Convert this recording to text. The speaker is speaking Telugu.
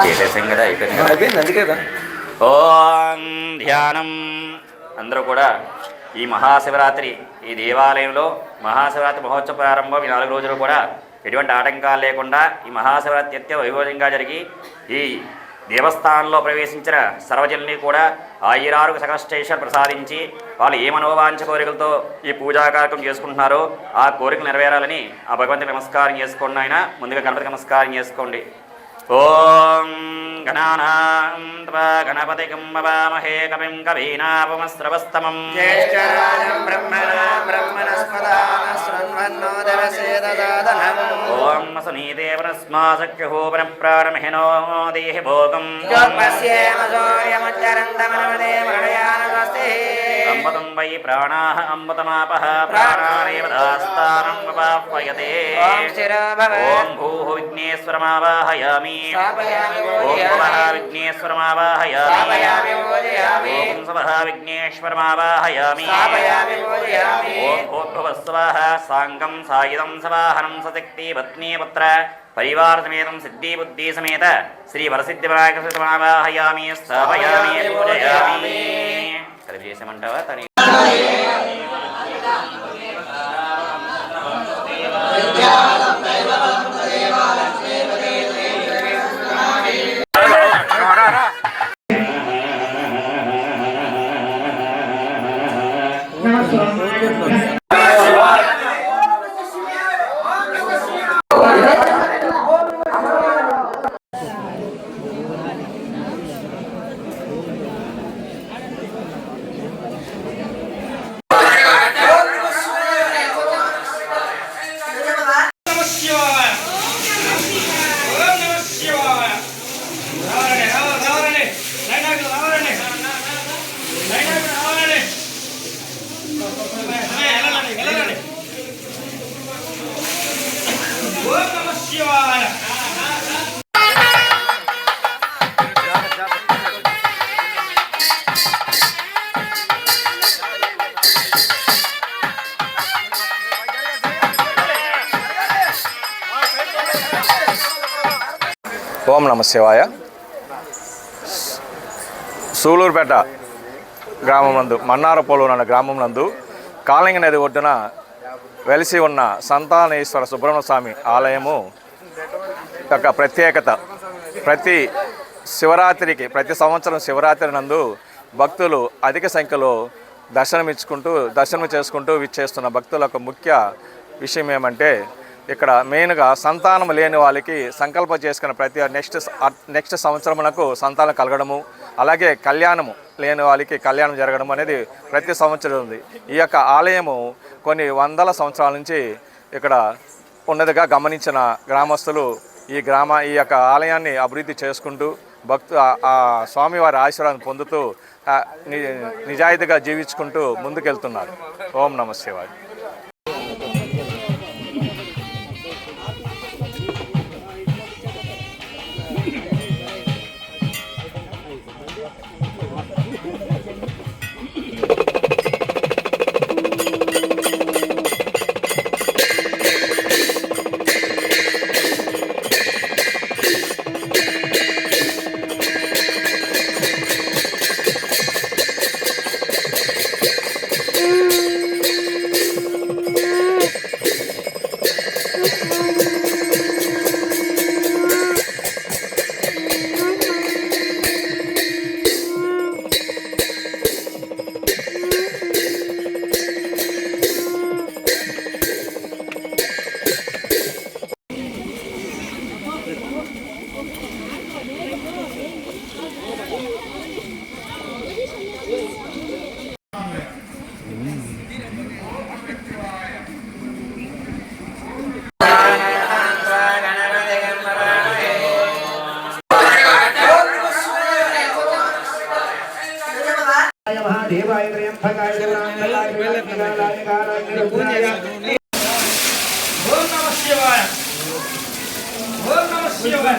చేసేసాం కదా, అయిపోయింది అందుకే కదా. ఓం ధ్యానం. అందరూ కూడా ఈ మహాశివరాత్రి ఈ దేవాలయంలో మహాశివరాత్రి మహోత్సవ ప్రారంభం ఈ 4 రోజులు కూడా ఎటువంటి ఆటంకాలు లేకుండా ఈ మహాశివరాత్రి అత్యంత వైభవంగా జరిగి ఈ దేవస్థానంలో ప్రవేశించిన సర్వజనుల్ని కూడా ఆయురారుకు సకలష్టేశ్వర ప్రసాదించి వాళ్ళు ఏ మనోవాంఛ కోరికలతో ఈ పూజా కార్యక్రమం చేసుకుంటున్నారో ఆ కోరికలు నెరవేరాలని ఆ భగవంతుని నమస్కారం చేసుకోండి. ఆయన ముందుగా గణపతి నమస్కారం చేసుకోండి. ఓం గణానాం త్వా గణపతిం వవామహే కవిం కవీనాపమస్రవస్తమం జ్యేష్ఠరాజం బ్రహ్మణస్పదాన శృణ్వన్నోదవసేదసాదనం. ఓం వసునీదేవరస్మా సఖ్యుః ప్రాణమహినో దేహి భోగం అమృతం వై ప్రాణాః అమృతమాపః ప్రాణానేవ దాస్తానం వపాపయతే. ఓం భూః విఘ్నేశ్వరమావాహయామి. ఓం భవః విఘ్నేశ్వరమావాహయామి. ఓం స్వః విఘ్నేశ్వరమావాహయామి. ఓం భూర్భువః స్వః సాంగం సాయుధం సవాహనం సశక్తి పత్ని పుత్ర పరివార సమేతం సిద్ధి బుద్ధి సమేత శ్రీ వరసిద్ధివాహయామి స్థాపయామి పూజయామి. కలిపి చేసామంటావా తని ఓం నమ శివాయ. సూలూరుపేట గ్రామం మన్నారపోలు అన్న గ్రామం నందు కాళింగ నది ఒడ్డున వెలిసి ఉన్న సంతానేశ్వర సుబ్రహ్మణ్య స్వామి ఆలయము యొక్క ప్రత్యేకత. ప్రతి శివరాత్రికి ప్రతి సంవత్సరం శివరాత్రి నందు భక్తులు అధిక సంఖ్యలో దర్శనం చేసుకుంటూ విచ్చేస్తున్న భక్తుల యొక్క ముఖ్య విషయం ఏమంటే ఇక్కడ మెయిన్గా సంతానం లేని వాళ్ళకి సంకల్పం చేసుకున్న ప్రతి నెక్స్ట్ సంవత్సరమునకు సంతానం కలగడము, అలాగే కళ్యాణము లేని వాళ్ళకి కళ్యాణం జరగడం అనేది ప్రతి సంవత్సరం ఉంది. ఈ యొక్క ఆలయము కొన్ని వందల సంవత్సరాల నుంచి ఇక్కడ ఉన్నదిగా గమనించిన గ్రామస్తులు ఈ యొక్క ఆలయాన్ని అభివృద్ధి చేసుకుంటూ ఆ స్వామివారి ఆశీర్వాదం పొందుతూ నిజాయితీగా జీవించుకుంటూ ముందుకెళ్తున్నారు. ఓం నమ శివాయ. देवाय त्र्यंबकाय शिवाय कालाय कालाय ओम नमः शिवाय ओम नमः शिवाय